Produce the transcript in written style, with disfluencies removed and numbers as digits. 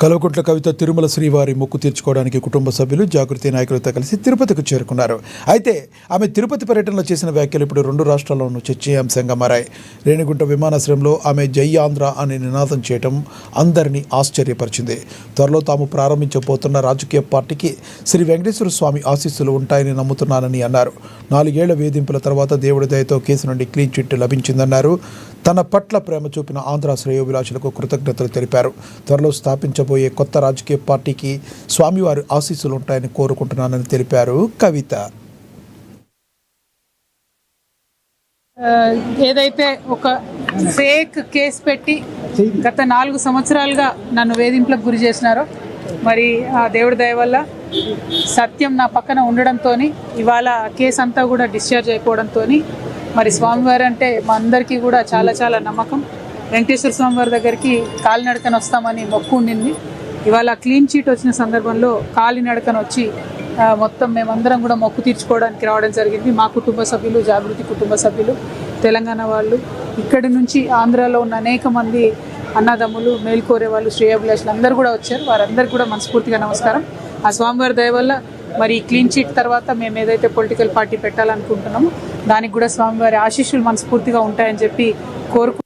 కల్వకుంట్ల కవిత తిరుమల శ్రీవారి మొక్కు తీర్చుకోవడానికి కుటుంబ సభ్యులు జాగృతి నాయకులతో కలిసి తిరుపతికి చేరుకున్నారు. అయితే ఆమె తిరుపతి పర్యటనలో చేసిన వ్యాఖ్యలు ఇప్పుడు రెండు రాష్ట్రాల్లోనూ చర్చనీయాంశంగా మారాయి. రేణిగుంట విమానాశ్రయంలో ఆమె జై ఆంధ్ర అనే నినాదం చేయడం అందరినీ ఆశ్చర్యపరిచింది. త్వరలో తాము ప్రారంభించబోతున్న రాజకీయ పార్టీకి శ్రీ వెంకటేశ్వర స్వామి ఆశీస్సులు ఉంటాయని నమ్ముతున్నానని అన్నారు. 4 ఏళ్ల వేధింపుల తర్వాత దేవుడి దయతో కేసు నుండి క్లీన్ చిట్ లభించిందన్నారు. తన పట్ల ప్రేమ చూపిన ఆంధ్ర శ్రేయోభిలాషులకు కృతజ్ఞతలు తెలిపారు. త్వరలో స్థాపించబోయే కొత్త రాజకీయ పార్టీకి స్వామివారి ఆశీస్సులు ఉంటాయని కోరుకుంటున్నానని తెలిపారు కవిత. ఏదైతే ఒక ఫేక్ కేసు పెట్టి గత 4 సంవత్సరాలుగా నన్ను వేధింపులకు గురి చేసినారో, మరి ఆ దేవుడి దయ వల్ల సత్యం నా పక్కన ఉండడంతో ఇవాళ కేసు అంతా కూడా డిశ్చార్జ్ అయిపోవడంతో మరి స్వామివారి అంటే మా అందరికీ కూడా చాలా చాలా నమ్మకం. వెంకటేశ్వర స్వామివారి దగ్గరికి కాలినడకన వస్తామని మొక్కు ఉండింది. ఇవాళ క్లీన్ చీట్ వచ్చిన సందర్భంలో కాలినడకన వచ్చి మొత్తం మేమందరం కూడా మొక్కు తీర్చుకోవడానికి రావడం జరిగింది. మా కుటుంబ సభ్యులు, జాగృతి కుటుంబ సభ్యులు, తెలంగాణ వాళ్ళు, ఇక్కడి నుంచి ఆంధ్రాలో ఉన్న అనేక మంది అన్నదమ్ములు, మేల్కోరే వాళ్ళు, శ్రేయోభిలాషులు అందరూ కూడా వచ్చారు. వారందరికీ కూడా మనస్ఫూర్తిగా నమస్కారం. ఆ స్వామివారి దయ వల్ల మరి క్లీన్ చీట్ తర్వాత మేము ఏదైతే పొలిటికల్ పార్టీ పెట్టాలనుకుంటున్నామో దానికి కూడా స్వామివారి ఆశీస్సులు మనస్ఫూర్తిగా ఉంటాయని చెప్పి కోరుకు